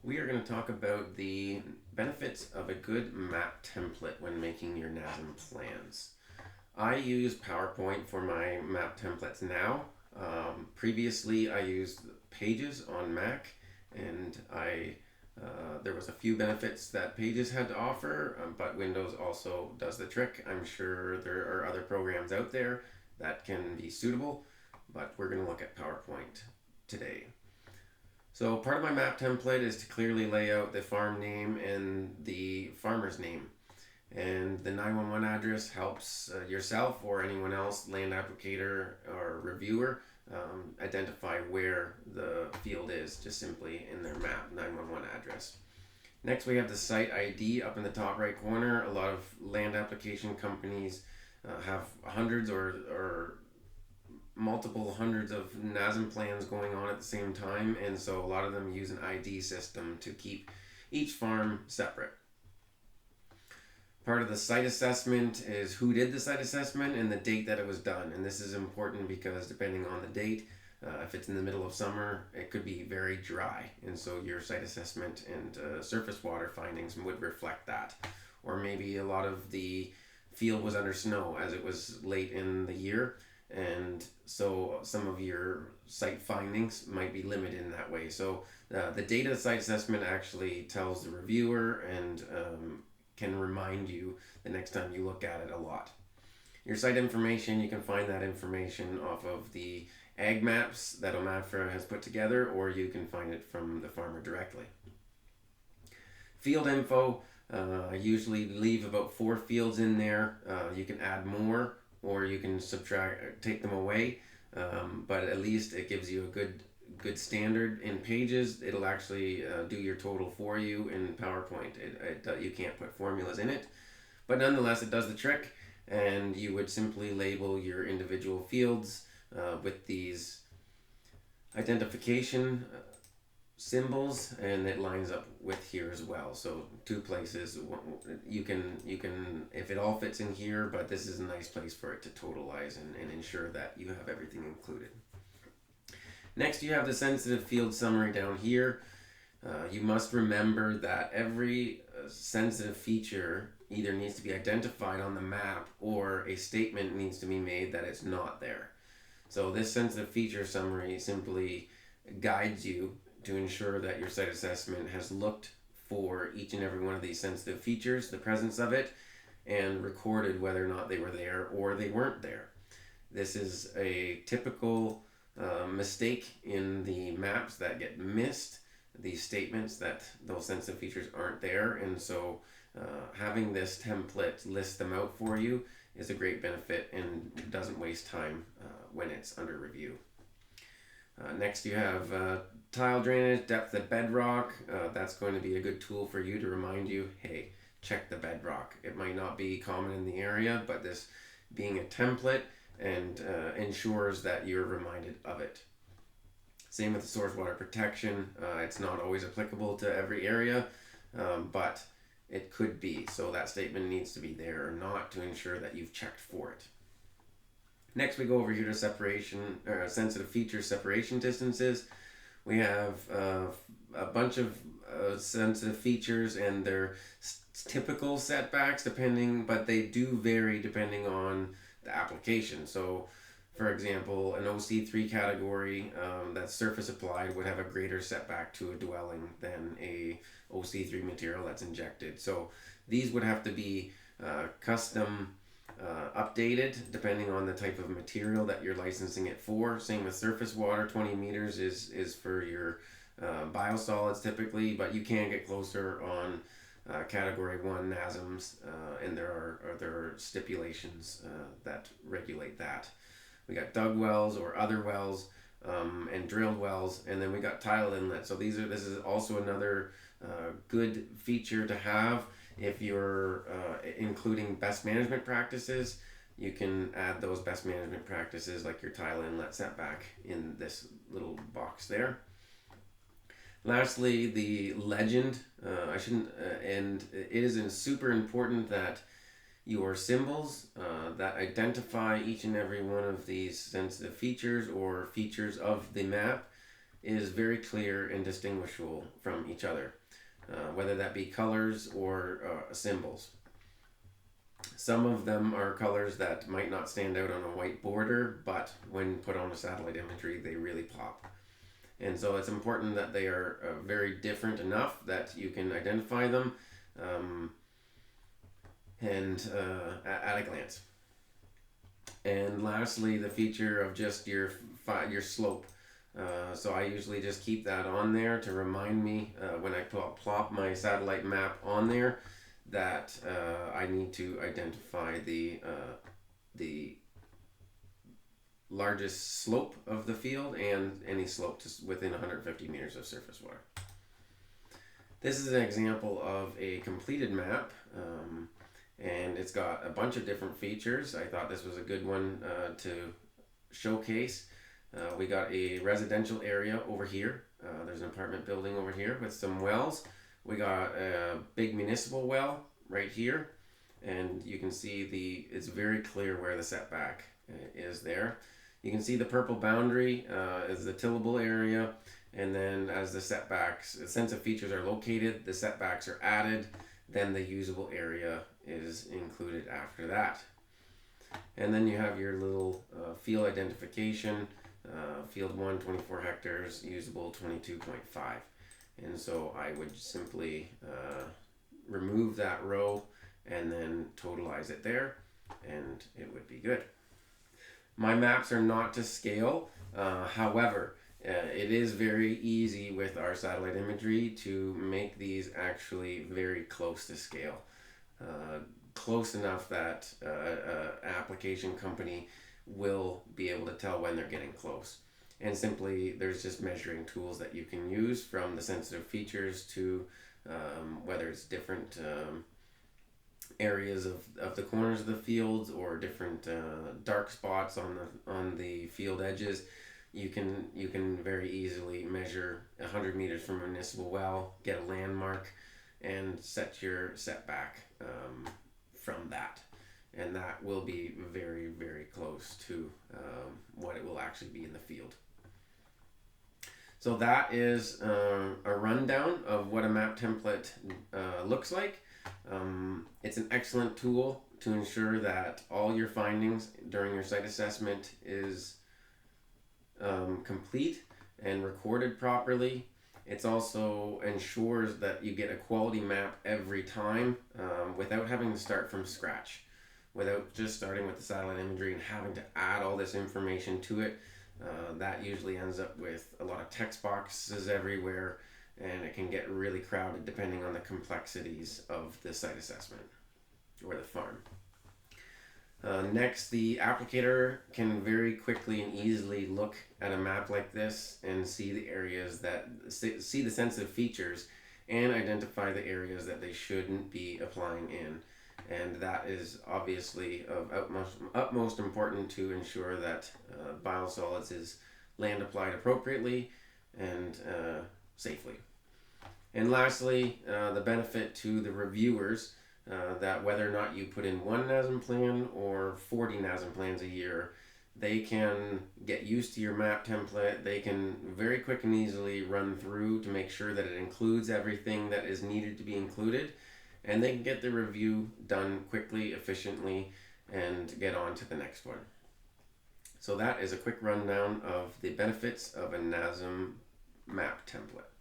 We are going to talk about the benefits of a good map template when making your NASM plans. I use PowerPoint for my map templates now. Previously, I used Pages on Mac, and there was a few benefits that Pages had to offer, but Windows also does the trick. I'm sure there are other programs out there that can be suitable, but we're going to look at PowerPoint today. So part of my map template is to clearly lay out the farm name and the farmer's name. And the 911 address helps yourself or anyone else, land applicator or reviewer, identify where the field is just simply in their map 911 address. Next, we have the site ID up in the top right corner. A lot of land application companies have hundreds or multiple hundreds of NASM plans going on at the same time, and so a lot of them use an ID system to keep each farm separate. Part of the site assessment is who did the site assessment and the date that it was done, and this is important because depending on the date, if it's in the middle of summer, it could be very dry, and so your site assessment and surface water findings would reflect that. Or maybe a lot of the field was under snow as it was late in the year, and so some of your site findings might be limited in that way. So the data site assessment actually tells the reviewer and can remind you the next time you look at it a lot. Your site information, you can find that information off of the ag maps that OMAFRA has put together, or you can find it from the farmer directly. Field info, I usually leave about 4 fields in there. You can add more or you can take them away, but at least it gives you a good standard. In Pages, it'll actually do your total for you. In PowerPoint, you can't put formulas in it, but nonetheless it does the trick, and you would simply label your individual fields with these identification symbols, and it lines up with here as well. So 2 places you can if it all fits in here, but this is a nice place for it to totalize and ensure that you have everything included. Next, you have the sensitive field summary down here. You must remember that every sensitive feature either needs to be identified on the map or a statement needs to be made that it's not there. So this sensitive feature summary simply guides you to ensure that your site assessment has looked for each and every one of these sensitive features, the presence of it, and recorded whether or not they were there or they weren't there. This is a typical mistake in the maps that get missed, these statements that those sensitive features aren't there, and so having this template list them out for you is a great benefit and doesn't waste time when it's under review. Next, you have tile drainage, depth of bedrock. That's going to be a good tool for you to remind you, hey, check the bedrock. It might not be common in the area, but this being a template and ensures that you're reminded of it. Same with the source water protection. It's not always applicable to every area, but it could be. So that statement needs to be there or not to ensure that you've checked for it. Next, we go over here to separation, sensitive feature separation distances. We have a bunch of sensitive features and their typical setbacks but they do vary depending on the application. So, for example, an OC3 category that's surface applied would have a greater setback to a dwelling than a OC3 material that's injected. So these would have to be custom updated depending on the type of material that you're licensing it for. Same with surface water. 20 meters is for your biosolids typically, but you can get closer on category 1 NASMs, and there are stipulations that regulate that. We got dug wells or other wells, and drilled wells, and then we got tile inlet. So this is also another good feature to have. If you're including best management practices, you can add those best management practices like your tile inlet setback in this little box there. Lastly, the legend. And it is super important that your symbols that identify each and every one of these sensitive features or features of the map is very clear and distinguishable from each other, whether that be colors or symbols. Some of them are colors that might not stand out on a white border, but when put on a satellite imagery, they really pop. And so it's important that they are very different enough that you can identify them at a glance. And lastly, the feature of just your slope. So I usually just keep that on there to remind me when I plop my satellite map on there that I need to identify the largest slope of the field and any slope to within 150 meters of surface water. This is an example of a completed map, and it's got a bunch of different features. I thought this was a good one to showcase. We got a residential area over here. There's an apartment building over here with some wells. We got a big municipal well right here, and you can see it's very clear where the setback is there. You can see the purple boundary is the tillable area, and then as the sensitive features are located, the setbacks are added, then the usable area is included after that. And then you have your little field identification, field 1, 24 hectares, usable 22.5. And so I would simply remove that row and then totalize it there, and it would be good. My maps are not to scale. However, it is very easy with our satellite imagery to make these actually very close to scale. Close enough that an application company will be able to tell when they're getting close. And simply, there's just measuring tools that you can use, from the sensitive features to whether it's different areas of the corners of the fields or different dark spots on the field edges. You can very easily measure 100 meters from a municipal well, get a landmark, and set your setback from that. And that will be very, very close to what it will actually be in the field. So that is a rundown of what a map template looks like. It's an excellent tool to ensure that all your findings during your site assessment is complete and recorded properly. It also ensures that you get a quality map every time without having to start from scratch, without just starting with the satellite imagery and having to add all this information to it. That usually ends up with a lot of text boxes everywhere, and it can get really crowded depending on the complexities of the site assessment or the farm. Next, the applicator can very quickly and easily look at a map like this and see the areas see the sensitive features and identify the areas that they shouldn't be applying in. And that is obviously of utmost important to ensure that biosolids is land applied appropriately and safely. And lastly, the benefit to the reviewers, that whether or not you put in one NASM plan or 40 NASM plans a year, they can get used to your map template. They can very quick and easily run through to make sure that it includes everything that is needed to be included, and they can get the review done quickly, efficiently, and get on to the next one. So that is a quick rundown of the benefits of a NASM map template.